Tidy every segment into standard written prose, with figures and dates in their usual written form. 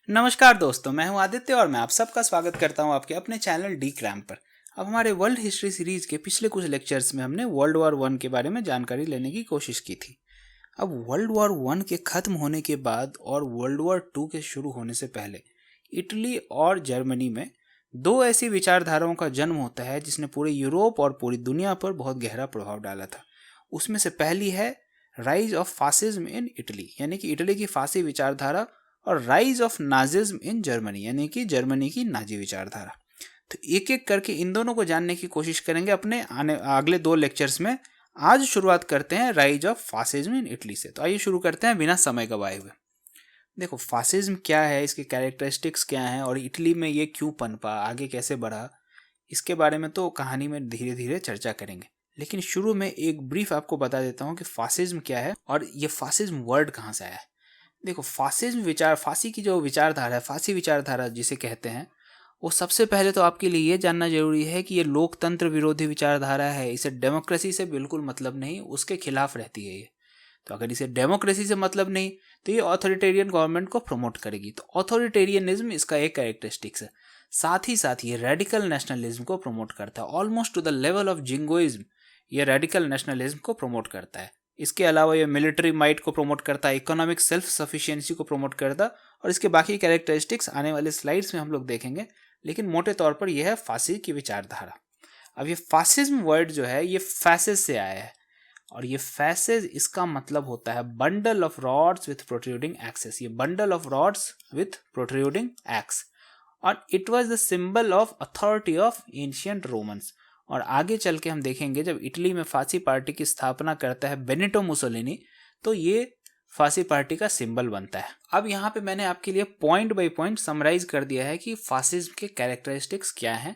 नमस्कार दोस्तों, मैं हूं आदित्य और मैं आप सबका स्वागत करता हूं आपके अपने चैनल डी क्रैम पर। अब हमारे वर्ल्ड हिस्ट्री सीरीज के पिछले कुछ लेक्चर्स में हमने वर्ल्ड वॉर वन के बारे में जानकारी लेने की कोशिश की थी। अब वर्ल्ड वॉर वन के खत्म होने के बाद और वर्ल्ड वॉर टू के शुरू होने से पहले इटली और जर्मनी में दो ऐसी विचारधाराओं का जन्म होता है जिसने पूरे यूरोप और पूरी दुनिया पर बहुत गहरा प्रभाव डाला था। उसमें से पहली है rise of fascism in Italy, यानी कि इटली की फासी विचारधारा, और rise of Nazism in Germany, यानी कि जर्मनी की नाजी विचारधारा। तो एक एक करके इन दोनों को जानने की कोशिश करेंगे अपने अगले दो लेक्चर्स में। आज शुरुआत करते हैं rise of fascism in Italy से। तो आइए शुरू करते हैं बिना समय गवाए हुए। देखो, फासिज्म क्या है, इसके कैरेक्टरिस्टिक्स क्या हैं और इटली में ये क्यों पनपा, आगे कैसे बढ़ा, इसके बारे में तो कहानी में धीरे धीरे चर्चा करेंगे। लेकिन शुरू में एक ब्रीफ आपको बता देता हूँ कि फासिज्म क्या है और ये फासिज्म वर्ड कहाँ से आया है। देखो, फासिज्म फांसी की जो विचारधारा है, फांसी विचारधारा जिसे कहते हैं, वो सबसे पहले तो आपके लिए ये जानना जरूरी है कि ये लोकतंत्र विरोधी विचारधारा है। इसे डेमोक्रेसी से बिल्कुल मतलब नहीं, उसके खिलाफ रहती है ये। तो अगर इसे डेमोक्रेसी से मतलब नहीं तो ये ऑथोरिटेरियन गवर्नमेंट को प्रमोट करेगी। तो ऑथोरिटेरियनिज्म इसका एक कैरेक्टरिस्टिक्स है। साथ ही साथ ये रेडिकल नेशनलिज्म को प्रमोट करता है, almost to the level of jingoism. ये रेडिकल नेशनलिज्म को प्रमोट करता है। इसके अलावा ये मिलिट्री माइट को प्रमोट करता है, इकोनॉमिक सेल्फ सफिशिएंसी को प्रमोट करता है, और इसके बाकी कैरेक्टरिस्टिक्स आने वाले स्लाइड्स में हम लोग देखेंगे। लेकिन मोटे तौर पर यह है फांसी की विचारधारा। अब ये फासिज्म वर्ड जो है ये फैसिस से आया है, और ये फैसेज इसका मतलब होता है bundle of rods with protruding axes. ये bundle of rods with protruding axe, और it was the symbol of authority of ancient Romans. और आगे चल के हम देखेंगे जब इटली में फांसी पार्टी की स्थापना करता है बेनिटो मुसोलिनी, तो ये फांसी पार्टी का सिंबल बनता है। अब यहाँ पे मैंने आपके लिए पॉइंट बाय पॉइंट समराइज कर दिया है कि फासिज्म के कैरेक्टरिस्टिक्स क्या हैं।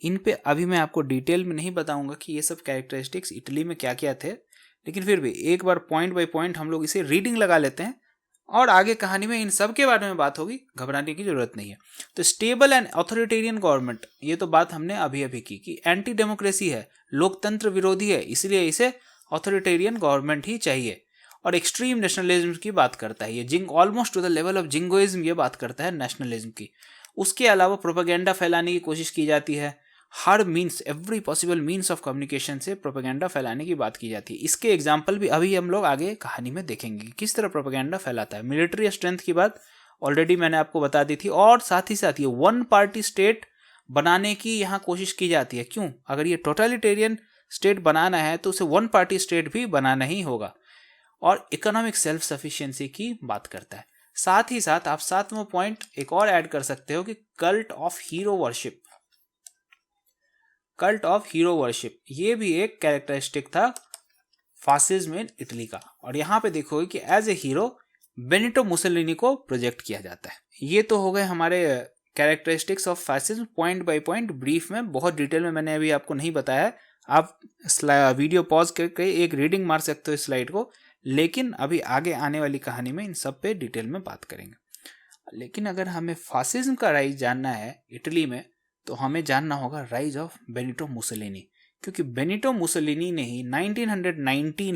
इन पे अभी मैं आपको डिटेल में नहीं बताऊंगा कि ये सब कैरेक्टरिस्टिक्स इटली में क्या क्या थे, लेकिन फिर भी एक बार पॉइंट बाय पॉइंट हम लोग इसे रीडिंग लगा लेते हैं और आगे कहानी में इन सब के बारे में बात होगी, घबराने की जरूरत नहीं है। तो स्टेबल एंड ऑथोरिटेरियन गवर्नमेंट, ये तो बात हमने अभी अभी की कि एंटी डेमोक्रेसी है, लोकतंत्र विरोधी है, इसलिए इसे ऑथोरिटेरियन गवर्नमेंट ही चाहिए। और एक्सट्रीम नेशनलिज्म की बात करता है, ये जिंग almost to the level of jingoism, ये बात करता है नेशनलिज्म की। उसके अलावा प्रोपेगेंडा फैलाने की कोशिश की जाती है, हर means, every possible means of communication से प्रोपेगेंडा फैलाने की बात की जाती है। इसके एग्जाम्पल भी अभी हम लोग आगे कहानी में देखेंगे किस तरह प्रोपेगेंडा फैलाता है। मिलिट्री स्ट्रेंथ की बात ऑलरेडी मैंने आपको बता दी थी, और साथ ही साथ ये वन पार्टी स्टेट बनाने की यहाँ कोशिश की जाती है। क्यों? अगर ये टोटलिटेरियन स्टेट बनाना है तो उसे वन पार्टी स्टेट भी बनाना ही होगा। और इकोनॉमिक सेल्फ सफिशिएंसी की बात करता है। साथ ही साथ आप सातवां पॉइंट एक और ऐड कर सकते हो कि cult of hero worship. Cult of hero worship ये भी एक कैरेक्टरिस्टिक था फासिज्म इन इटली का। और यहाँ पे देखोगे कि as a hero Benito Mussolini को प्रोजेक्ट किया जाता है। ये तो हो गए हमारे characteristics of fascism, point by point brief में, बहुत डिटेल में मैंने अभी आपको नहीं बताया है। आप वीडियो पॉज करके एक रीडिंग मार सकते हो इस स्लाइड को, लेकिन अभी आगे आने वाली कहानी में इन सब पे डिटेल में बात करेंगे। लेकिन अगर हमें फासिज्म का राइज जानना है इटली में तो हमें जानना होगा राइज ऑफ बेनिटो मुसोलिनी, क्योंकि बेनिटो मुसोलिनी ने ही 1919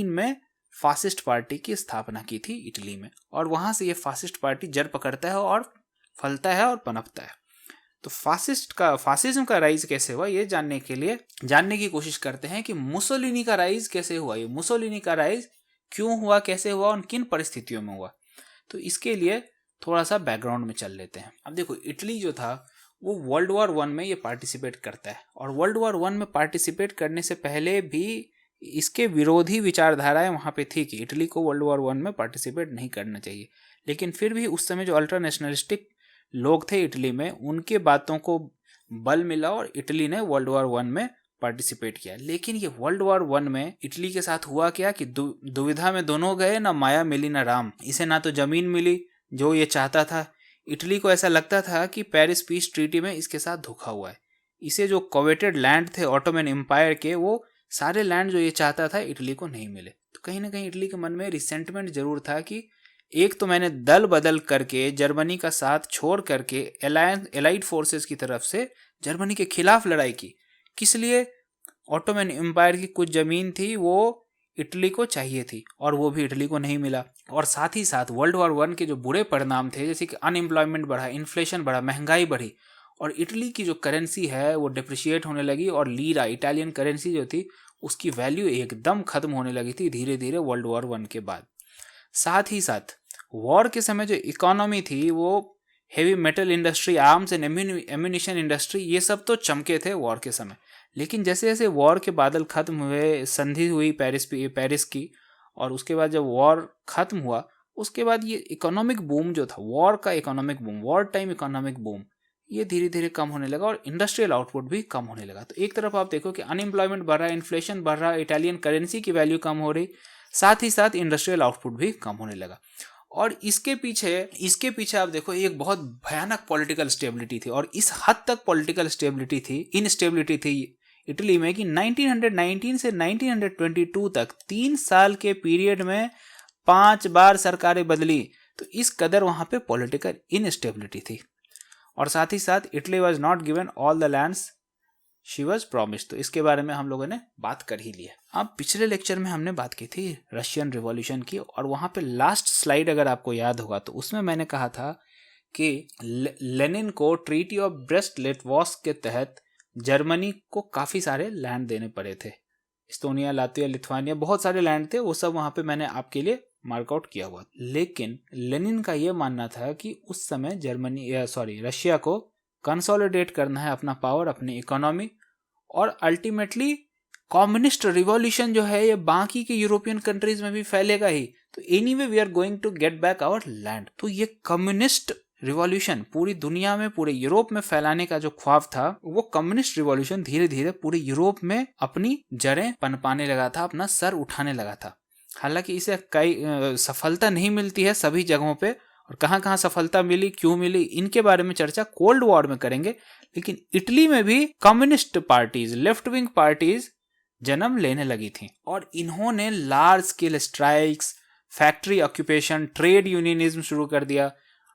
में फासिस्ट पार्टी की स्थापना की थी इटली में, और वहां से ये फासिस्ट पार्टी जड़ पकड़ता है और फलता है और पनपता है। तो फासिज्म का राइज कैसे हुआ ये जानने की कोशिश करते हैं कि मुसोलिनी का राइज कैसे हुआ, ये मुसोलिनी का राइज क्यों हुआ, कैसे हुआ और किन परिस्थितियों में हुआ। तो इसके लिए थोड़ा सा बैकग्राउंड में चल लेते हैं। अब देखो, इटली जो था वो वर्ल्ड वॉर वन में ये पार्टिसिपेट करता है, और वर्ल्ड वॉर वन में पार्टिसिपेट करने से पहले भी इसके विरोधी विचारधाराएं वहाँ पे थी कि इटली को वर्ल्ड वॉर वन में पार्टिसिपेट नहीं करना चाहिए। लेकिन फिर भी उस समय जो अल्ट्रा नेशनलिस्टिक लोग थे इटली में, उनके बातों को बल मिला और इटली ने वर्ल्ड वॉर वन में पार्टिसिपेट किया। लेकिन ये वर्ल्ड वॉर वन में इटली के साथ हुआ क्या कि दुविधा में दोनों गए, ना माया मिली ना राम। इसे ना तो जमीन मिली जो ये चाहता था, इटली को ऐसा लगता था कि पेरिस पीस ट्रीटी में इसके साथ धोखा हुआ है। इसे जो कोवेटेड लैंड थे ऑटोमन एम्पायर के, वो सारे लैंड जो ये चाहता था इटली को नहीं मिले। तो कहीं ना कहीं इटली के मन में रिसेंटमेंट जरूर था कि एक तो मैंने दल बदल करके जर्मनी का साथ छोड़ करके एलाइड फोर्सेस की तरफ से जर्मनी के खिलाफ लड़ाई की। किस लिए? ऑटोमन एम्पायर की कुछ जमीन थी वो इटली को चाहिए थी और वो भी इटली को नहीं मिला। और साथ ही साथ वर्ल्ड वॉर वन के जो बुरे परिणाम थे, जैसे कि अनएम्प्लॉयमेंट बढ़ा, इन्फ्लेशन बढ़ा, महंगाई बढ़ी और इटली की जो करेंसी है वो डिप्रिशिएट होने लगी और लीरा, इटालियन करेंसी जो थी, उसकी वैल्यू एकदम खत्म होने लगी थी धीरे धीरे वर्ल्ड वॉर वन के बाद। साथ ही साथ वॉर के समय जो इकोनॉमी थी वो heavy metal industry, arms and ammunition industry, ये सब तो चमके थे वॉर के समय। लेकिन जैसे जैसे वॉर के बादल खत्म हुए, संधि हुई पेरिस की, और उसके बाद जब वॉर खत्म हुआ उसके बाद ये इकोनॉमिक बूम जो था, वॉर का economic boom, war time economic boom, ये धीरे धीरे कम होने लगा और इंडस्ट्रियल आउटपुट भी कम होने लगा। तो एक तरफ आप देखो कि अनएम्प्लॉयमेंट बढ़ रहा है, इन्फ्लेशन बढ़ रहा है, इटालियन करेंसी की वैल्यू कम हो रही, साथ ही साथ इंडस्ट्रियल आउटपुट भी कम होने लगा। और इसके पीछे आप देखो एक बहुत भयानक पॉलिटिकल स्टेबिलिटी थी। और इस हद तक पॉलिटिकल इनस्टेबिलिटी थी इटली में कि 1919 से 1922 तक 3 साल के पीरियड में 5 बार सरकारें बदली। तो इस कदर वहां पे पॉलिटिकल इनस्टेबिलिटी थी। और साथ ही साथ Italy was not given all the lands she was promised. तो इसके बारे में हम लोगों ने बात कर ही लिया। अब पिछले लेक्चर में हमने बात की थी रशियन रिवॉल्यूशन की, और वहां पे लास्ट स्लाइड अगर आपको याद होगा तो उसमें मैंने कहा था कि लेनिन को ट्रीटी ऑफ ब्रेस्ट लिटवास्क के तहत जर्मनी को काफी सारे लैंड देने पड़े थे। इस्तोनिया, लातविया, लिथुआनिया, बहुत सारे लैंड थे, वो सब वहां पे मैंने आपके लिए मार्कआउट किया हुआ। लेकिन लेनिन का यह मानना था कि उस समय रशिया को कंसोलिडेट करना है अपना पावर, अपनी इकोनॉमी, और अल्टीमेटली कम्युनिस्ट रिवॉल्यूशन जो है ये बाकी के यूरोपियन कंट्रीज में भी फैलेगा ही। तो anyway we are going to get back our land. तो ये कम्युनिस्ट रिवॉल्यूशन पूरी दुनिया में, पूरे यूरोप में फैलाने का जो ख्वाब था, वो कम्युनिस्ट रिवॉल्यूशन धीरे धीरे पूरे यूरोप में अपनी जड़ें पनपाने लगा था, अपना सर उठाने लगा था। हालांकि इसे कई सफलता नहीं मिलती है सभी जगहों पे, और कहाँ कहाँ सफलता मिली, क्यों मिली, इनके बारे में चर्चा कोल्ड वॉर में करेंगे। लेकिन इटली में भी communist parties, left wing parties जन्म लेने लगी थी और इन्होंने large scale strikes, factory occupation, trade unionism शुरू कर दिया।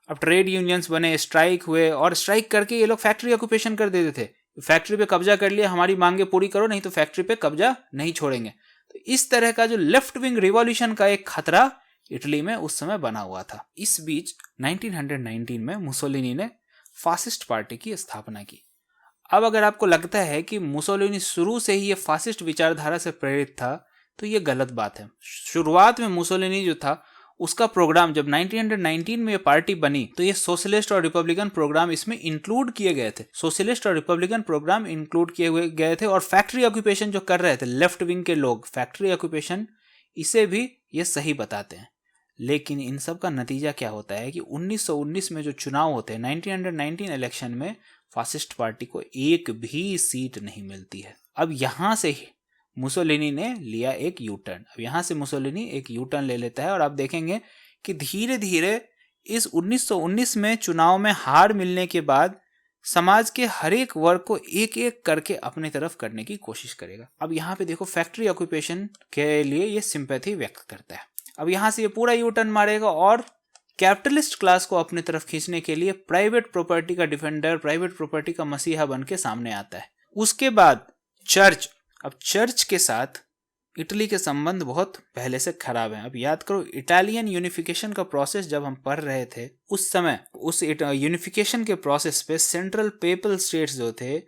अब ट्रेड यूनियंस बने, स्ट्राइक हुए, और स्ट्राइक करके ये लोग फैक्ट्री ऑक्यूपेशन कर देते थे। फैक्ट्री पे कब्जा कर लिया, हमारी मांगे पूरी करो, नहीं तो फैक्ट्री पे कब्जा नहीं छोड़ेंगे। तो इस तरह का जो लेफ्ट विंग रिवॉल्यूशन का एक खतरा इटली में उस समय बना हुआ था। इस बीच 1919 में मुसोलिनी ने फासिस्ट पार्टी की स्थापना की। अब अगर आपको लगता है कि मुसोलिनी शुरू से ही ये फासिस्ट विचारधारा से प्रेरित था, तो ये गलत बात है। शुरुआत में मुसोलिनी जो था उसका प्रोग्राम, जब 1919 में ये पार्टी बनी, तो ये सोशलिस्ट और रिपब्लिकन प्रोग्राम इसमें इंक्लूड किए गए थे। सोशलिस्ट और रिपब्लिकन प्रोग्राम इंक्लूड किए गए थे। और फैक्ट्री ऑक्यूपेशन जो कर रहे थे लेफ्ट विंग के लोग, फैक्ट्री ऑक्यूपेशन, इसे भी ये सही बताते हैं। लेकिन इन सब का नतीजा क्या होता है कि 1919 में जो चुनाव होते हैं, 1919 इलेक्शन में फासिस्ट पार्टी को एक भी सीट नहीं मिलती है। अब यहां से ही मुसोलिनी ने लिया एक यू टर्न। अब यहां से मुसोलिनी एक यू टर्न ले लेता है और आप देखेंगे कि धीरे धीरे इस 1919 में चुनाव में हार मिलने के बाद समाज के हर एक वर्ग को एक एक करके अपनी तरफ करने की कोशिश करेगा। अब यहाँ पे देखो, फैक्ट्री ऑक्यूपेशन के लिए ये सिंपैथी व्यक्त करता है। अब यहां से ये पूरा यू टर्न मारेगा और कैपिटलिस्ट क्लास को अपनी तरफ खींचने के लिए प्राइवेट प्रॉपर्टी का डिफेंडर, प्राइवेट प्रॉपर्टी का मसीहा बन के सामने आता है। उसके बाद चर्च। अब चर्च के साथ इटली के संबंध बहुत पहले से खराब हैं। अब याद करो, इटालियन यूनिफिकेशन का प्रोसेस जब हम पढ़ रहे थे उस समय, उस यूनिफिकेशन के प्रोसेस पे सेंट्रल पेपल स्टेट्स जो थे,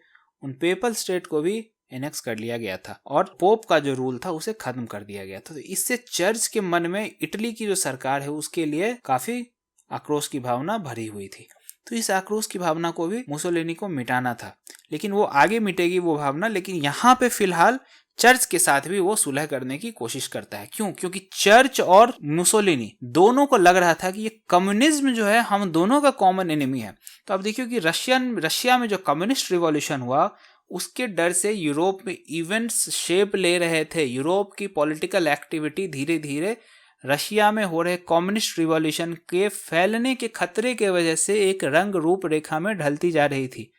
उन पेपल स्टेट को भी एनेक्स कर लिया गया था और पोप का जो रूल था उसे खत्म कर दिया गया था। तो इससे चर्च के मन में इटली की जो सरकार है उसके लिए काफी आक्रोश की भावना भरी हुई थी। तो इस आक्रोश की भावना को भी मुसोलिनी को मिटाना था, लेकिन वो आगे मिटेगी वो भावना। लेकिन यहाँ पे फिलहाल चर्च के साथ भी वो सुलह करने की कोशिश करता है। क्यों? क्योंकि चर्च और मुसोलिनी दोनों को लग रहा था कि ये कम्युनिज्म जो है हम दोनों का कॉमन एनिमी है। तो अब देखिए कि रशिया में जो कम्युनिस्ट रिवॉल्यूशन हुआ उसके डर से यूरोप में इवेंट्स शेप ले रहे थे। यूरोप की पॉलिटिकल एक्टिविटी धीरे धीरे रशिया में हो रहे कम्युनिस्ट रिवॉल्यूशन के फैलने के खतरे के वजह से एक रंग रूप रेखा में ढलती जा रही थी।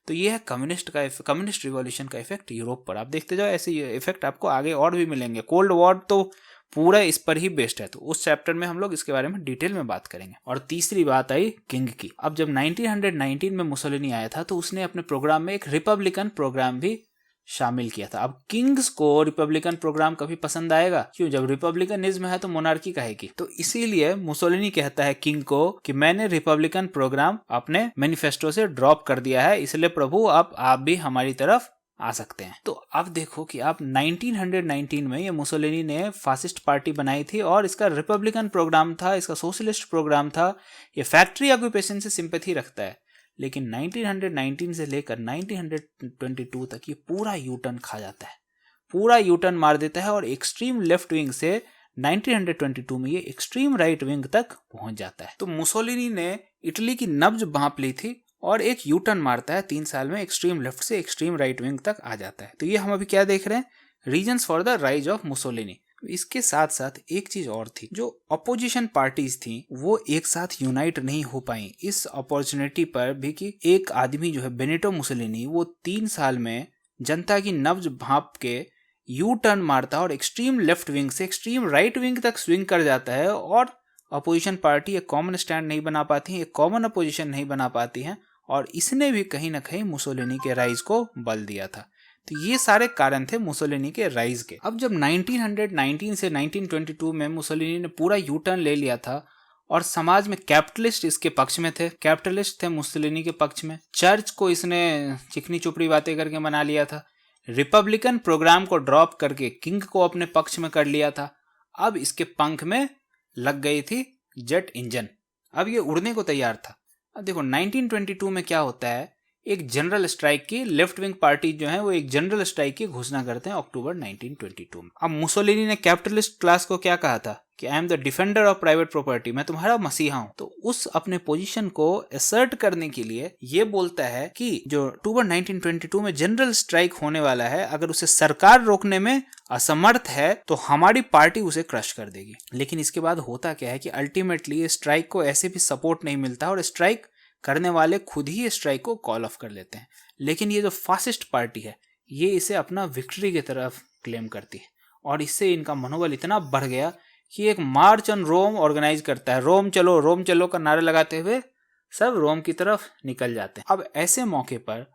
तो यह है कम्युनिस्ट रिवॉल्यूशन का इफेक्ट यूरोप पर। आप देखते जाओ, ऐसे इफेक्ट आपको आगे और भी मिलेंगे। कोल्ड वॉर तो पूरा इस पर ही बेस्ड है, तो उस चैप्टर में हम लोग इसके बारे में डिटेल में बात करेंगे। और तीसरी बात आई किंग की। अब जब 1919 में मुसोलिनी आया था तो उसने अपने प्रोग्राम में एक रिपब्लिकन प्रोग्राम भी शामिल किया था। अब किंग्स को रिपब्लिकन प्रोग्राम कभी पसंद आएगा? क्यों, जब रिपब्लिकनिज्म है तो मोनार्की काहे की? तो इसीलिए मुसोलिनी कहता है किंग को कि मैंने रिपब्लिकन प्रोग्राम अपने मैनिफेस्टो से ड्रॉप कर दिया है, इसलिए प्रभु अब आप भी हमारी तरफ आ सकते हैं। तो अब देखो कि आप 1919 में ये मुसोलिनी ने फासिस्ट पार्टी बनाई थी और इसका रिपब्लिकन प्रोग्राम था, इसका सोशलिस्ट प्रोग्राम था, ये फैक्ट्री ऑक्यूपेशन से सिंपैथी रखता है। लेकिन 1919 से लेकर 1922 तक ये पूरा यूटर्न खा जाता है, पूरा यूटर्न मार देता है और एक्सट्रीम लेफ्ट विंग से 1922 में ये एक्सट्रीम राइट विंग तक पहुंच जाता है। तो मुसोलिनी ने इटली की नब्ज भांप ली थी और एक यूटर्न मारता है 3 साल में, एक्सट्रीम लेफ्ट से एक्सट्रीम राइट विंग तक आ जाता है। तो ये हम अभी क्या देख रहे हैं, reasons for the rise of Mussolini. इसके साथ साथ एक चीज और थी, जो अपोजिशन पार्टीज थी वो एक साथ यूनाइट नहीं हो पाई इस अपॉर्चुनिटी पर भी कि एक आदमी जो है बेनिटो मुसोलिनी, वो 3 साल में जनता की नब्ज भांप के यू टर्न मारता है और एक्सट्रीम लेफ्ट विंग से एक्सट्रीम राइट विंग तक स्विंग कर जाता है और अपोजिशन पार्टी एक कॉमन स्टैंड नहीं बना पाती है, एक कॉमन अपोजिशन नहीं बना पाती है और इसने भी कहीं ना कहीं मुसोलिनी के राइज को बल दिया था। तो ये सारे कारण थे मुसोलिनी के राइज के। अब जब 1919 से 1922 में मुसोलिनी ने पूरा यू टर्न ले लिया था और समाज में कैपिटलिस्ट इसके पक्ष में थे, कैपिटलिस्ट थे मुसोलिनी के पक्ष में, चर्च को इसने चिकनी चुपड़ी बातें करके मना लिया था, रिपब्लिकन प्रोग्राम को ड्रॉप करके किंग को अपने पक्ष में कर लिया था, अब इसके पंख में लग गई थी जेट इंजन, अब ये उड़ने को तैयार था। अब देखो 1922 में क्या होता है, एक जनरल स्ट्राइक की, लेफ्ट विंग पार्टी जो है वो एक जनरल स्ट्राइक की घोषणा करते हैं अक्टूबर 1922 में। अब मुसोलिनी ने कैपिटलिस्ट क्लास को क्या कहा था कि I am the defender of private property, मैं तुम्हारा मसीहा हूं। तो उस अपने पोजीशन को असर्ट करने के लिए ये बोलता है कि जो अक्टूबर 1922 में जनरल स्ट्राइक होने वाला है, अगर उसे सरकार रोकने में असमर्थ है तो हमारी पार्टी उसे क्रश कर देगी। लेकिन इसके बाद होता क्या है कि अल्टीमेटली स्ट्राइक को ऐसे भी सपोर्ट नहीं मिलता और स्ट्राइक करने वाले खुद ही स्ट्राइक को कॉल ऑफ कर लेते हैं। लेकिन ये जो फासिस्ट पार्टी है ये इसे अपना विक्ट्री की तरफ क्लेम करती है और इससे इनका मनोबल इतना बढ़ गया कि एक मार्च ऑन रोम ऑर्गेनाइज करता है। रोम चलो का नारा लगाते हुए सब रोम की तरफ निकल जाते हैं। अब ऐसे मौके पर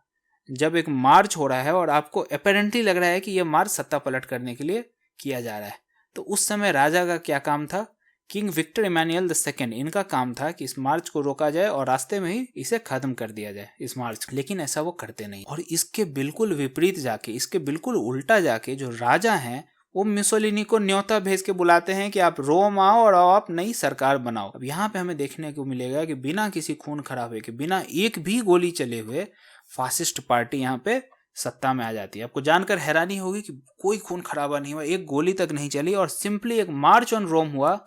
जब एक मार्च हो रहा है और आपको अपेरेंटली लग रहा है कि यह मार्च सत्ता पलट करने के लिए किया जा रहा है, तो उस समय राजा का क्या काम था, किंग विक्टर इमैनुअल II, इनका काम था कि इस मार्च को रोका जाए और रास्ते में ही इसे खत्म कर दिया जाए इस मार्च। लेकिन ऐसा वो करते नहीं और इसके बिल्कुल विपरीत जाके, इसके बिल्कुल उल्टा जाके जो राजा हैं वो मुसोलिनी को न्योता भेज के बुलाते हैं कि आप रोम आओ और आप नई सरकार बनाओ। अब यहाँ पे हमें देखने को मिलेगा कि बिना किसी खून खराबे के, बिना एक भी गोली चले हुए फासिस्ट पार्टी यहाँ पे सत्ता में आ जाती है। आपको जानकर हैरानी होगी कि कोई खून खराबा नहीं हुआ, एक गोली तक नहीं चली और सिंपली एक मार्च ऑन रोम हुआ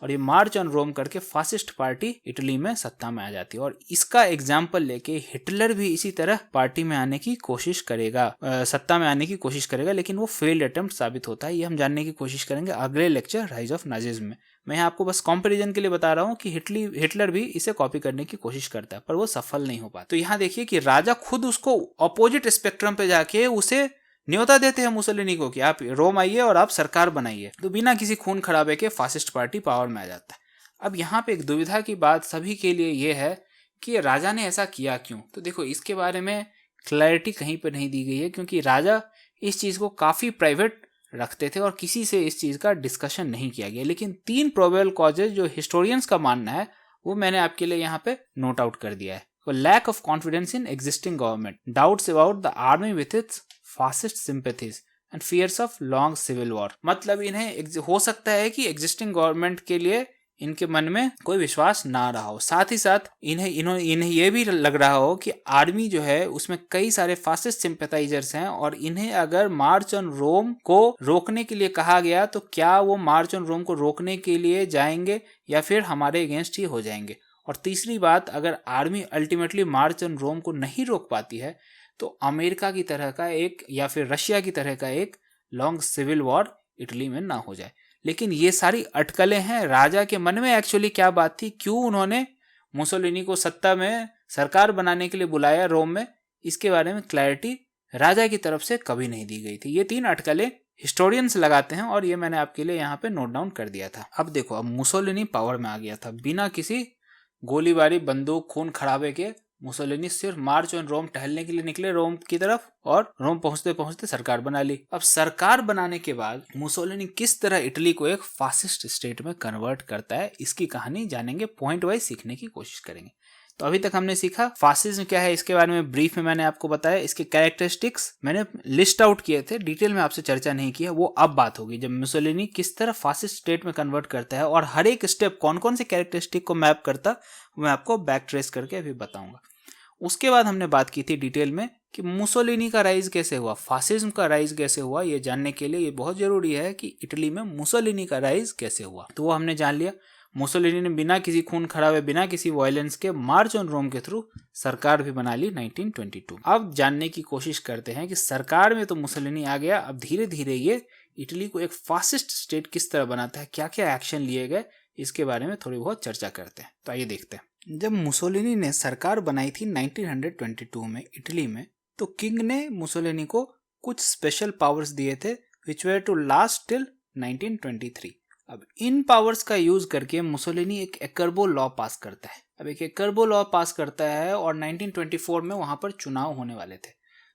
और ये मार्च ऑन रोम करके फासिस्ट पार्टी इटली में सत्ता में आ जाती है। और इसका एग्जाम्पल लेके हिटलर भी इसी तरह पार्टी में आने की कोशिश करेगा, सत्ता में आने की कोशिश करेगा, लेकिन वो फेल्ड अटेम्प्ट साबित होता है। ये हम जानने की कोशिश करेंगे अगले लेक्चर राइज ऑफ नाजिज्म में। मैं आपको बस कंपैरिजन के लिए बता रहा हूँ कि हिटलर भी इसे कॉपी करने की कोशिश करता है पर वो सफल नहीं हो पाता। तो यहाँ देखिए कि राजा खुद उसको अपोजिट स्पेक्ट्रम पे जाके उसे न्योता देते हैं मुसोलिनी को कि आप रोम आइए और आप सरकार बनाइए। तो बिना किसी खून खराबे के फासिस्ट पार्टी पावर में आ जाता है। अब यहाँ पे एक दुविधा की बात सभी के लिए ये है कि राजा ने ऐसा किया क्यों। तो देखो इसके बारे में क्लैरिटी कहीं पर नहीं दी गई है क्योंकि राजा इस चीज़ को काफ़ी प्राइवेट रखते थे और किसी से इस चीज़ का डिस्कशन नहीं किया गया। लेकिन 3 प्रोबेबल कॉजेज जो हिस्टोरियंस का मानना है वो मैंने आपके लिए यहाँ पे नोट आउट कर दिया है। Lack of confidence in existing government, doubts about the army with its fascist sympathies and fears of long civil war. मतलब इन्हें हो सकता है कि एग्जिस्टिंग गवर्नमेंट के लिए इनके मन में कोई विश्वास ना रहा हो, साथ ही साथ इन्हें ये भी लग रहा हो कि आर्मी जो है उसमें कई सारे फासिस्ट सिंपैथाइजर्स हैं और इन्हें अगर मार्च ऑन रोम को रोकने के लिए कहा गया तो क्या वो मार्च ऑन रोम को रोकने के लिए जाएंगे या फिर हमारे अगेंस्ट ही हो जाएंगे। और तीसरी बात, अगर आर्मी अल्टीमेटली मार्च ऑन रोम को नहीं रोक पाती है तो अमेरिका की तरह का एक या फिर रशिया की तरह का एक लॉन्ग सिविल वॉर इटली में ना हो जाए। लेकिन ये सारी अटकलें हैं राजा के मन में एक्चुअली क्या बात थी, क्यों उन्होंने मुसोलिनी को सत्ता में सरकार बनाने के लिए बुलाया रोम में, इसके बारे में क्लैरिटी राजा की तरफ से कभी नहीं दी गई थी। ये 3 अटकलें हिस्टोरियंस लगाते हैं और ये मैंने आपके लिए यहाँ पे नोट डाउन कर दिया था। अब देखो, अब मुसोलिनी पावर में आ गया था बिना किसी गोलीबारी, बंदूक, खून खराबे के मुसोलिनी सिर्फ मार्च ऑन रोम टहलने के लिए निकले रोम की तरफ और रोम पहुंचते पहुंचते सरकार बना ली। अब सरकार बनाने के बाद मुसोलिनी किस तरह इटली को एक फासिस्ट स्टेट में कन्वर्ट करता है, इसकी कहानी जानेंगे, पॉइंट वाइज सीखने की कोशिश करेंगे। तो अभी तक हमने सीखा फासिज्म क्या है, इसके बारे में ब्रीफ में मैंने आपको बताया, इसके कैरेक्टरिस्टिक्स मैंने लिस्ट आउट किए थे, डिटेल में आपसे चर्चा नहीं की है, वो अब बात होगी जब मुसोलिनी किस तरह फासिस्ट स्टेट में कन्वर्ट करता है और हर एक स्टेप कौन कौन से कैरेक्टरिस्टिक को मैप करता मैं आपको बैक ट्रेस करके अभी बताऊंगा। उसके बाद हमने बात की थी डिटेल में कि मुसोलिनी का राइज कैसे हुआ, फासिज्म का राइज कैसे हुआ, ये जानने के लिए ये बहुत जरूरी है कि इटली में मुसोलिनी का राइज कैसे हुआ। तो वो हमने जान लिया। मुसोलिनी ने बिना किसी खून खराबे, बिना किसी वायलेंस के मार्च ऑन रोम के थ्रू सरकार भी बना ली 1922। अब जानने की कोशिश करते हैं कि सरकार में तो मुसोलिनी आ गया, अब धीरे धीरे ये इटली को एक फासिस्ट स्टेट किस तरह बनाता है, क्या क्या एक्शन लिए गए, इसके बारे में थोड़ी बहुत चर्चा करते हैं। तो आइए देखते हैं। जब मुसोलिनी ने सरकार बनाई थी 1922 में इटली में, तो किंग ने मुसोलिनी को कुछ स्पेशल पावर्स दिए थे which were to last till 1923। अब इन पावर्स का यूज करके मुसोलिनी एक एकर्बो लॉ पास करता है। अब एक एकर्बो लॉ पास करता है और 1924 में वहां पर चुनाव होने वाले थे,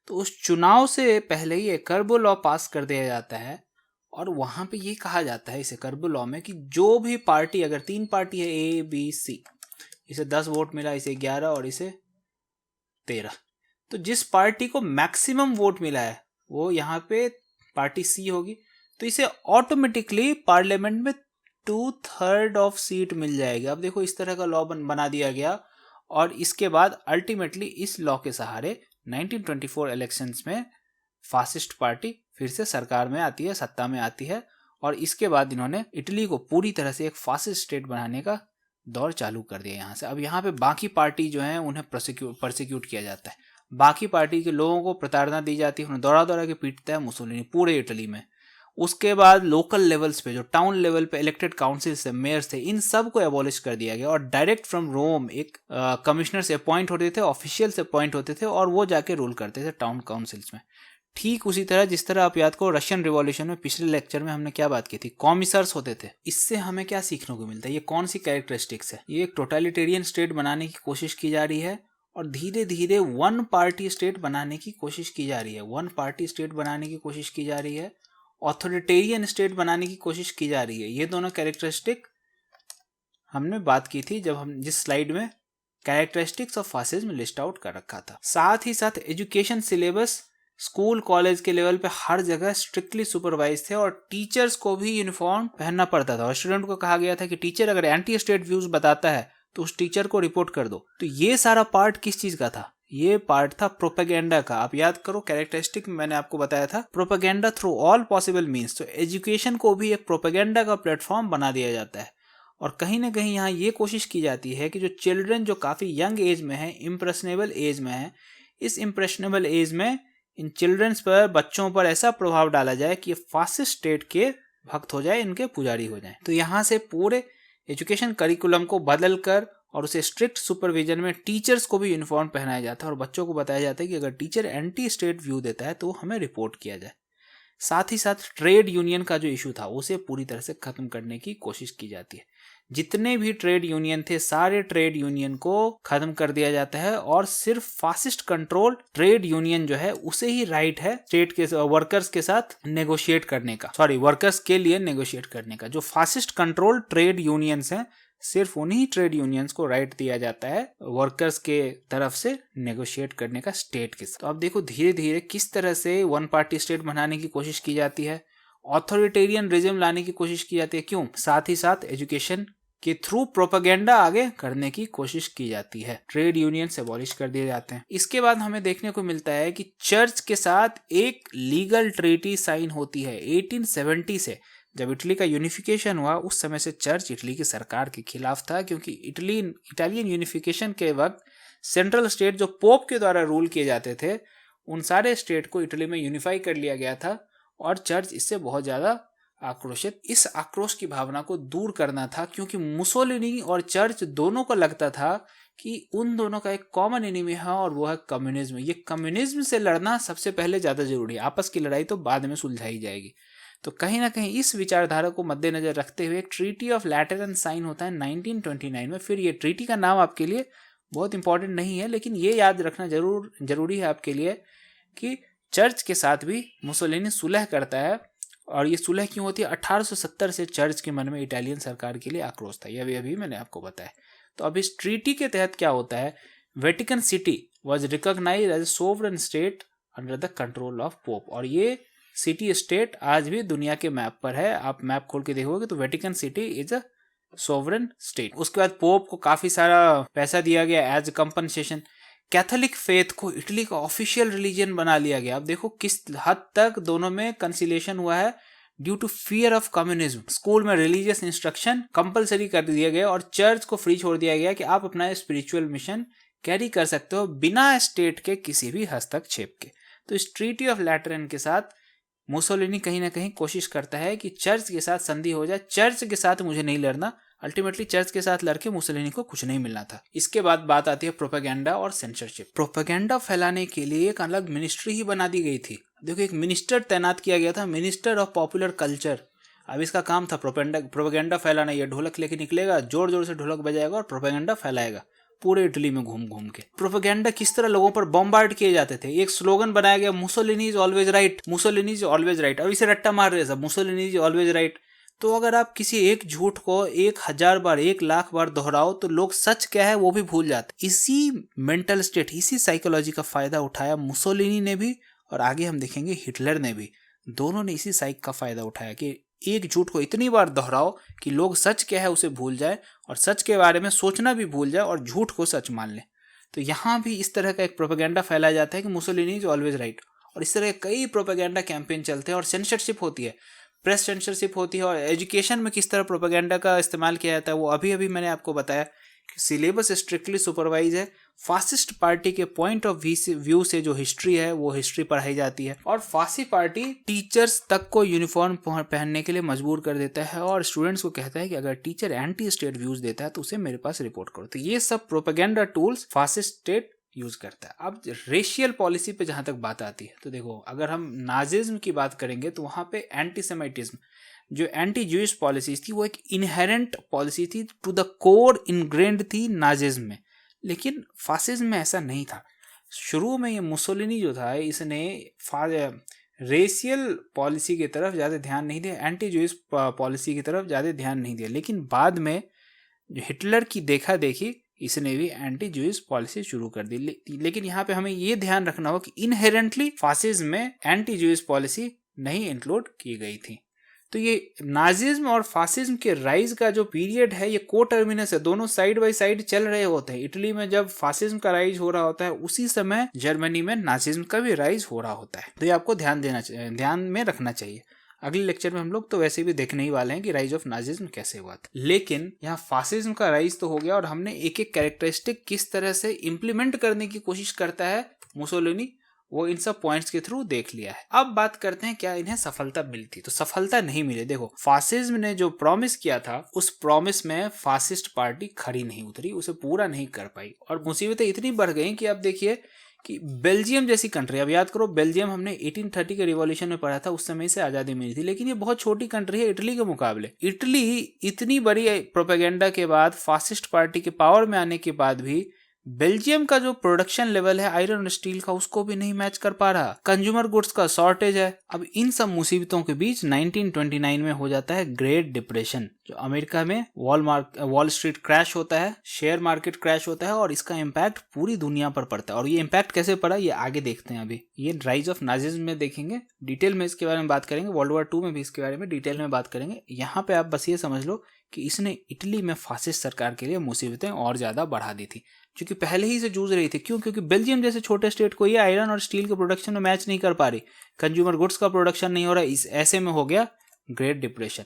तो उस चुनाव से पहले ही एकर्बो लॉ पास कर दिया जाता है और वहां पे ये कहा जाता है इस एकर्बो लॉ में कि जो भी पार्टी, अगर 3 पार्टी है ए बी सी, इसे 10 वोट मिला, इसे 11 और इसे 13, तो जिस पार्टी को मैक्सिमम वोट मिला है वो यहाँ पे पार्टी सी होगी, तो इसे ऑटोमेटिकली पार्लियामेंट में 2/3 ऑफ सीट मिल जाएगी। अब देखो इस तरह का लॉ बना दिया गया और इसके बाद अल्टीमेटली इस लॉ के सहारे 1924 इलेक्शंस में फासिस्ट पार्टी फिर से सरकार में आती है, सत्ता में आती है और इसके बाद इन्होंने इटली को पूरी तरह से एक फासिस्ट स्टेट बनाने का दौर चालू कर दिया यहाँ से। अब यहाँ पे बाकी पार्टी जो है उन्हें प्रोसिक्यूट किया जाता है, बाकी पार्टी के लोगों को प्रताड़ना दी जाती है, उन्हें दौड़ा दौड़ा के पीटता है मुसोलिनी पूरे इटली में। उसके बाद लोकल लेवल्स पे, जो टाउन लेवल पे इलेक्टेड काउंसिल्स थे, मेयर्स थे, इन सब को एबॉलिश कर दिया गया और डायरेक्ट फ्रॉम रोम एक कमिश्नर से अपॉइंट होते थे, ऑफिशियल से अपॉइंट होते थे और वो जाके रूल करते थे टाउन काउंसिल्स में। ठीक उसी तरह जिस तरह आप याद करो रशियन रिवॉल्यूशन में पिछले लेक्चर में हमने क्या बात की थी, कॉमिसर्स होते थे। इससे हमें क्या सीखने को मिलता है, ये कौन सी कैरेक्टरिस्टिक्स है, ये एक टोटलिटेरियन स्टेट बनाने की कोशिश की जा रही है और धीरे धीरे वन पार्टी स्टेट बनाने की कोशिश की जा रही है, वन पार्टी स्टेट बनाने की कोशिश की जा रही है, ऑथोरिटेरियन स्टेट बनाने की कोशिश की जा रही है। ये दोनों कैरेक्टरिस्टिक हमने बात की थी जब हम जिस स्लाइड में characteristics of fascism list out कर रखा था। साथ ही साथ एजुकेशन सिलेबस स्कूल कॉलेज के लेवल पे हर जगह स्ट्रिक्टली सुपरवाइज थे और टीचर्स को भी यूनिफॉर्म पहनना पड़ता था और स्टूडेंट को कहा गया था कि टीचर अगर एंटी स्टेट व्यूज बताता है तो उस टीचर को रिपोर्ट कर दो। तो ये सारा पार्ट किस चीज का था, ये पार्ट था प्रोपेगेंडा का। आप याद करो कैरेक्टरिस्टिक मैंने आपको बताया था, propaganda through all possible means. तो एजुकेशन को भी एक प्रोपेगेंडा का प्लेटफॉर्म बना दिया जाता है और कहीं ना कहीं यहाँ ये कोशिश की जाती है कि जो चिल्ड्रन जो काफी यंग एज में है, इम्प्रेशनेबल एज में है, इस इम्प्रेशनेबल एज में इन चिल्ड्रंस पर, बच्चों पर ऐसा प्रभाव डाला जाए कि फासिस्ट स्टेट के भक्त हो जाए, इनके पुजारी हो जाए। तो यहाँ से पूरे एजुकेशन करिकुलम को बदल कर और उसे स्ट्रिक्ट सुपरविजन में टीचर्स को भी यूनिफॉर्म पहनाया जाता है और बच्चों को बताया जाता है कि अगर टीचर एंटी स्टेट व्यू देता है तो हमें रिपोर्ट किया जाए। साथ ही साथ ट्रेड यूनियन का जो इशू था उसे पूरी तरह से खत्म करने की कोशिश की जाती है। जितने भी ट्रेड यूनियन थे सारे ट्रेड यूनियन को खत्म कर दिया जाता है और सिर्फ फासिस्ट कंट्रोल ट्रेड यूनियन जो है उसे ही राइट है स्टेट के वर्कर्स के साथ नेगोशिएट करने का, वर्कर्स के लिए नेगोशिएट करने का। जो फासिस्ट कंट्रोल ट्रेड यूनियंस हैं सिर्फ उन्हीं ट्रेड यूनियंस को राइट दिया जाता है वर्कर्स के तरफ से नेगोशिएट करने का स्टेट के साथ। तो अब देखो धीरे धीरे किस तरह से वन पार्टी स्टेट बनाने की कोशिश की जाती है, ऑथोरिटेरियन रिजिम लाने की कोशिश की जाती है। क्यों? साथ ही साथ एजुकेशन के थ्रू प्रोपेगेंडा आगे करने की कोशिश की जाती है, ट्रेड यूनियन एबॉलिश कर दिए जाते हैं। इसके बाद हमें देखने को मिलता है कि चर्च के साथ एक लीगल ट्रीटी साइन होती है 1870 से। जब इटली का यूनिफिकेशन हुआ उस समय से चर्च इटली की सरकार के खिलाफ था, क्योंकि इटालियन यूनिफिकेशन के वक्त सेंट्रल स्टेट जो पोप के द्वारा रूल किए जाते थे उन सारे स्टेट को इटली में यूनिफाई कर लिया गया था और चर्च इससे बहुत ज्यादा आक्रोशित। इस आक्रोश की भावना को दूर करना था क्योंकि मुसोलिनी और चर्च दोनों को लगता था कि उन दोनों का एक कॉमन एनिमी है और वो है कम्युनिज्म। ये कम्युनिज्म से लड़ना सबसे पहले ज्यादा जरूरी है, आपस की लड़ाई तो बाद में सुलझाई जाएगी। तो कहीं ना कहीं इस विचारधारा को मद्देनजर रखते हुए एक ट्रीटी ऑफ लैटेरन साइन होता है 1929 में। फिर ये ट्रीटी का नाम आपके लिए बहुत इंपॉर्टेंट नहीं है, लेकिन ये याद रखना जरूरी है आपके लिए कि चर्च के साथ भी मुसोलिनी सुलह करता है। और ये सुलह क्यों होती है? 1870 से चर्च के मन में इटालियन सरकार के लिए आक्रोश था, ये अभी मैंने आपको बताया। तो अब इस ट्रीटी के तहत क्या होता है, Vatican city was recognised as a sovereign state under the control of Pope. और ये सिटी स्टेट आज भी दुनिया के मैप पर है, आप मैप खोल के देखोगे तो Vatican city is a sovereign state. उसके बाद पोप को काफी सारा पैसा दिया गया एज कंपनसेशन। कैथोलिक फेथ को इटली का ऑफिशियल रिलीजन बना लिया गया। अब देखो किस हद तक दोनों में कंसिलेशन हुआ है। Due to fear of communism school में रिलीजियस इंस्ट्रक्शन कंपलसरी कर दिया गया और चर्च को फ्री छोड़ दिया गया कि आप अपना स्पिरिचुअल मिशन कैरी कर सकते हो बिना स्टेट के किसी भी हस्तक्षेप के। तो इस ट्रीटी ऑफ लैटरन के साथ मुसोलिनी कहीं ना कहीं कोशिश करता है कि चर्च के साथ संधि हो जाए, चर्च के साथ मुझे नहीं लड़ना। अल्टीमेटली चर्च के साथ लड़के मुसोलिनी को कुछ नहीं मिलना था। इसके बाद बात आती है प्रोपेगेंडा और सेंसरशिप। प्रोपेगेंडा फैलाने के लिए एक अलग मिनिस्ट्री ही बना दी गई थी। देखो एक मिनिस्टर तैनात किया गया था, मिनिस्टर ऑफ पॉपुलर कल्चर। अब इसका काम था प्रोपेगेंडा फैलाना। ये ढोलक लेके निकलेगा, जोर जोर से ढोलक बजाएगा और प्रोपेगेंडा फैलाएगा पूरे इटली में घूम घूम के। प्रोपेगेंडा किस तरह लोगों पर बॉम्बार्ड किए जाते थे। एक स्लोगन बनाया गया, Mussolini is always right, Mussolini is always right. अब इसे रट्टा मार रहे सब, मुसोलिनी इज ऑलवेज राइट। तो अगर आप किसी एक झूठ को 1000 बार 1,00,000 बार दोहराओ तो लोग सच क्या है वो भी भूल जाते। इसी मेंटल स्टेट, इसी साइकोलॉजी का फायदा उठाया मुसोलिनी ने भी और आगे हम देखेंगे हिटलर ने भी। दोनों ने इसी साइक का फायदा उठाया कि एक झूठ को इतनी बार दोहराओ कि लोग सच क्या है उसे भूल जाए और सच के बारे में सोचना भी भूल जाए और झूठ को सच मान ले। तो यहाँ भी इस तरह का एक प्रोपेगेंडा फैलाया जाता है कि मुसोलिनी इज ऑलवेज राइट। और इस तरह के कई प्रोपेगेंडा कैंपेन चलते हैं और सेंसरशिप होती है, प्रेस सेंसरशिप होती है। और एजुकेशन में किस तरह प्रोपेगेंडा का इस्तेमाल किया जाता है वो अभी मैंने आपको बताया कि सिलेबस स्ट्रिक्टली सुपरवाइज है। फासिस्ट पार्टी के पॉइंट ऑफ व्यू से जो हिस्ट्री है वो हिस्ट्री पढ़ाई जाती है। और फासी पार्टी टीचर्स तक को यूनिफॉर्म पहनने के लिए मजबूर कर देता है और स्टूडेंट्स को कहता है कि अगर टीचर एंटी स्टेट व्यूज देता है तो उसे मेरे पास रिपोर्ट करो। तो ये सब propaganda tools fascist state use करता है। अब रेशियल पॉलिसी पे जहां तक बात आती है तो देखो अगर हम नाजिज्म की बात करेंगे तो वहां पे एंटीसेमिटिज्म जो एंटी ज्यूइश पॉलिसी थी वो एक इनहेरेंट पॉलिसी थी, टू द कोर इनग्रेंड थी नाजिज्म में। लेकिन फासिज्म में ऐसा नहीं था। शुरू में ये मुसोलिनी जो था इसने रेशियल पॉलिसी की तरफ ज़्यादा ध्यान नहीं दिया, एंटी ज्यूइश पॉलिसी की तरफ ज़्यादा ध्यान नहीं दिया। लेकिन बाद में जो हिटलर की देखा देखी इसने भी एंटी ज्यूइश पॉलिसी शुरू कर दी। लेकिन यहाँ पे हमें ये ध्यान रखना हो कि इनहेरेंटली फासिज्म में एंटी ज्यूइश पॉलिसी नहीं इंक्लूड की गई थी। तो ये नाजिज्म और फासिज्म के राइज का जो पीरियड है ये को टर्मिनस है, दोनों साइड बाय साइड चल रहे होते हैं। इटली में जब फासिज्म का राइज हो रहा होता है उसी समय जर्मनी में नाजिज्म का भी राइज हो रहा होता है। तो ये आपको ध्यान में रखना चाहिए। अगले लेक्चर में हम लोग तो वैसे भी देखने ही वाले हैं कि राइज ऑफ नाजिज्म कैसे हुआ था। लेकिन यहाँ फासिज्म का राइज तो हो गया और हमने एक एक कैरेक्टरिस्टिक किस तरह से इंप्लीमेंट करने की कोशिश करता है मुसोलिनी वो इन सब पॉइंट्स के थ्रू देख लिया है। अब बात करते हैं क्या इन्हें सफलता मिलती। तो सफलता नहीं मिली। देखो फासिज्म ने जो प्रॉमिस किया था उस प्रॉमिस में फासिस्ट पार्टी खरी नहीं उतरी, उसे पूरा नहीं कर पाई और मुसीबतें इतनी बढ़ गई कि अब देखिए कि बेल्जियम जैसी कंट्री, अब याद करो बेल्जियम हमने 1830 के रिवॉल्यूशन में पढ़ा था, उस समय से आज़ादी मिली थी, लेकिन ये बहुत छोटी कंट्री है इटली के मुकाबले। इटली इतनी बड़ी प्रोपेगेंडा के बाद फासिस्ट पार्टी के पावर में आने के बाद भी बेल्जियम का जो प्रोडक्शन लेवल है आयरन और स्टील का उसको भी नहीं मैच कर पा रहा। कंज्यूमर गुड्स का शॉर्टेज है। अब इन सब मुसीबतों के बीच 1929 में हो जाता है ग्रेट डिप्रेशन, जो अमेरिका में वॉल स्ट्रीट क्रैश होता है, शेयर मार्केट क्रैश होता है और इसका इम्पैक्ट पूरी दुनिया पर पड़ता है। और ये इम्पैक्ट कैसे पड़ा ये आगे देखते हैं। अभी ये राइज ऑफ नाजिज्म में देखेंगे, डिटेल में इसके बारे में बात करेंगे, वर्ल्ड वॉर 2 में भी इसके बारे में डिटेल में बात करेंगे। यहाँ पे आप बस ये समझ लो कि इसने इटली में फासिस्ट सरकार के लिए मुसीबतें और ज्यादा बढ़ा दी थी, क्योंकि पहले ही से जूझ रही थी। क्यों? क्योंकि बेल्जियम जैसे छोटे स्टेट को ये आयरन और स्टील के प्रोडक्शन में मैच नहीं कर पा रही, कंज्यूमर गुड्स का प्रोडक्शन नहीं हो रहा। इस ऐसे में हो गया ग्रेट डिप्रेशन।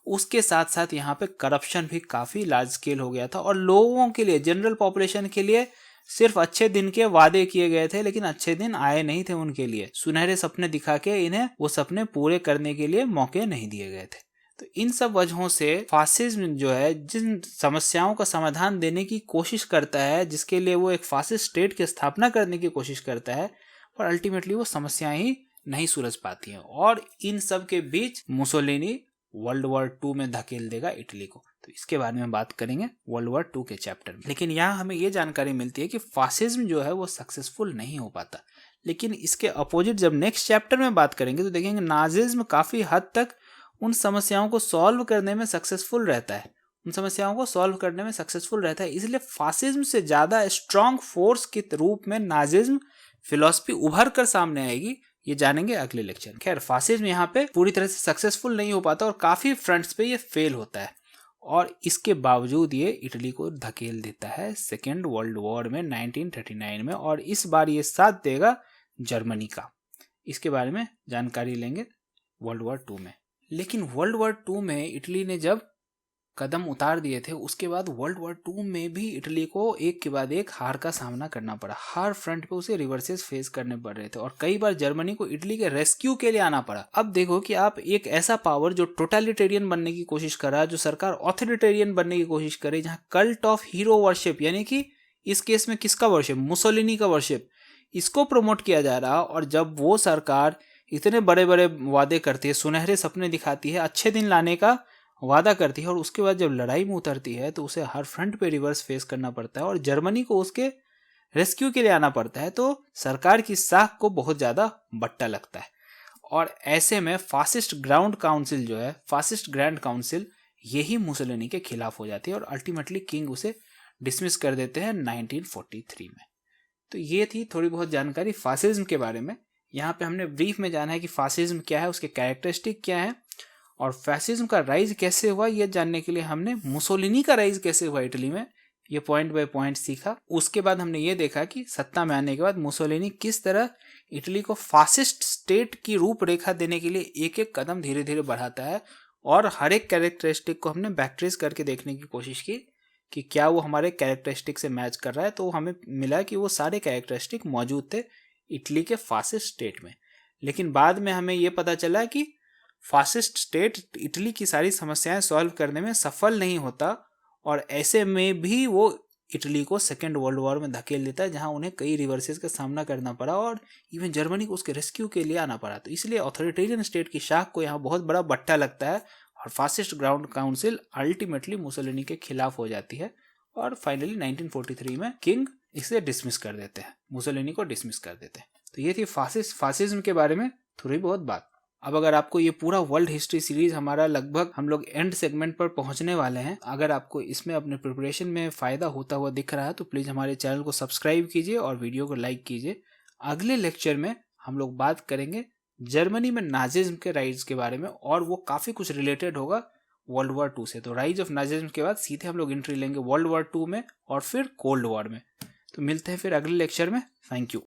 उसके साथ साथ यहाँ पे करप्शन भी काफी लार्ज स्केल हो गया था और लोगों के लिए, जनरल पॉपुलेशन के लिए सिर्फ अच्छे दिन के वादे किए गए थे, लेकिन अच्छे दिन आए नहीं थे उनके लिए। सुनहरे सपने दिखा के इन्हें वो सपने पूरे करने के लिए मौके नहीं दिए गए थे। तो इन सब वजहों से फासिज्म जो है जिन समस्याओं का समाधान देने की कोशिश करता है, जिसके लिए वो एक फासिस्ट स्टेट की स्थापना करने की कोशिश करता है, पर अल्टीमेटली वो समस्याएं ही नहीं सुलझ पाती हैं। और इन सब के बीच मुसोलिनी वर्ल्ड वॉर 2 में धकेल देगा इटली को। तो तो इसके बारे में बात करेंगे वर्ल्ड वॉर 2 के चैप्टर में। लेकिन यहाँ हमें ये जानकारी मिलती है कि फासिज्म जो है वो सक्सेसफुल नहीं हो पाता। लेकिन इसके अपोजिट जब नेक्स्ट चैप्टर में बात करेंगे तो देखेंगे नाजिज्म काफ़ी हद तक उन समस्याओं को सॉल्व करने में सक्सेसफुल रहता है, इसलिए फासिज्म से ज़्यादा स्ट्रॉन्ग फोर्स के रूप में नाजिज्म फिलॉसफी उभर कर सामने आएगी। ये जानेंगे अगले लेक्चर में। खैर, फासिज्म यहाँ पे पूरी तरह से सक्सेसफुल नहीं हो पाता और काफ़ी फ्रंट्स पे ये फेल होता है, और इसके बावजूद ये इटली को धकेल देता है सेकेंड वर्ल्ड वॉर में 1939 में, और इस बार ये साथ देगा जर्मनी का। इसके बारे में जानकारी लेंगे वर्ल्ड वॉर 2 में। लेकिन वर्ल्ड वॉर 2 में इटली ने जब कदम उतार दिए थे, उसके बाद वर्ल्ड वॉर 2 में भी इटली को एक के बाद एक हार का सामना करना पड़ा। हर फ्रंट पे उसे रिवर्सेस फेस करने पड़ रहे थे और कई बार जर्मनी को इटली के रेस्क्यू के लिए आना पड़ा। अब देखो कि आप एक ऐसा पावर जो टोटलिटेरियन बनने की कोशिश कर रहा है, जो सरकार ऑथोरिटेरियन बनने की कोशिश करे, जहाँ कल्ट ऑफ हीरो वर्शिप, यानी कि इस केस में किसका वर्शिप, मुसोलिनी का वर्शिप, इसको प्रमोट किया जा रहा, और जब वो सरकार इतने बड़े बड़े वादे करती है, सुनहरे सपने दिखाती है, अच्छे दिन लाने का वादा करती है, और उसके बाद जब लड़ाई में उतरती है तो उसे हर फ्रंट पे रिवर्स फेस करना पड़ता है और जर्मनी को उसके रेस्क्यू के लिए आना पड़ता है, तो सरकार की साख को बहुत ज़्यादा बट्टा लगता है। और ऐसे में फासिस्ट ग्रांड काउंसिल यही मुसोलिनी के खिलाफ हो जाती है और अल्टीमेटली किंग उसे डिसमिस कर देते हैं 1943 में। तो ये थी थोड़ी बहुत जानकारी फासिज्म के बारे में। यहाँ पे हमने ब्रीफ में जाना है कि फासिज्म क्या है, उसके कैरेक्टरिस्टिक क्या है, और फैसिज्म का राइज कैसे हुआ ये जानने के लिए हमने मुसोलिनी का राइज कैसे हुआ इटली में, ये पॉइंट बाय पॉइंट सीखा। उसके बाद हमने ये देखा कि सत्ता में आने के बाद मुसोलिनी किस तरह इटली को फासिस्ट स्टेट की रूपरेखा देने के लिए एक एक कदम धीरे धीरे बढ़ाता है, और हर एक कैरेक्टरिस्टिक को हमने बैकट्रेस करके देखने की कोशिश की कि क्या वो हमारे कैरेक्टरिस्टिक से मैच कर रहा है। तो हमें मिला कि वो सारे कैरेक्टरिस्टिक मौजूद थे इटली के फासिस्ट स्टेट में। लेकिन बाद में हमें ये पता चला कि फासिस्ट स्टेट इटली की सारी समस्याएं सॉल्व करने में सफल नहीं होता, और ऐसे में भी वो इटली को सेकेंड वर्ल्ड वॉर में धकेल देता है, जहां उन्हें कई रिवर्सेस का सामना करना पड़ा और इवन जर्मनी को उसके रेस्क्यू के लिए आना पड़ा। तो इसलिए ऑथोरिटेरियन स्टेट की शाख को यहाँ बहुत बड़ा बट्टा लगता है और fascist ground council ultimately Mussolini के खिलाफ हो जाती है, और फाइनली 1943 में किंग इसे डिसमिस कर देते हैं, मुसोलिनी को डिसमिस कर देते हैं। तो ये थी फासिज्म के बारे में थोड़ी बहुत बात। अब अगर आपको ये पूरा वर्ल्ड हिस्ट्री सीरीज हमारा लगभग हम लोग एंड सेगमेंट पर पहुंचने वाले हैं, अगर आपको इसमें अपने प्रिपरेशन में फ़ायदा होता हुआ दिख रहा है तो प्लीज़ हमारे चैनल को सब्सक्राइब कीजिए और वीडियो को लाइक कीजिए। अगले लेक्चर में हम लोग बात करेंगे जर्मनी में नाजिज्म के राइज के बारे में, और वो काफ़ी कुछ रिलेटेड होगा वर्ल्ड वॉर 2 से। तो राइज ऑफ नाजिज्म के बाद सीधे हम लोग एंट्री लेंगे वर्ल्ड वॉर 2 में और फिर कोल्ड वॉर में। तो मिलते हैं फिर अगले लेक्चर में। Thank you.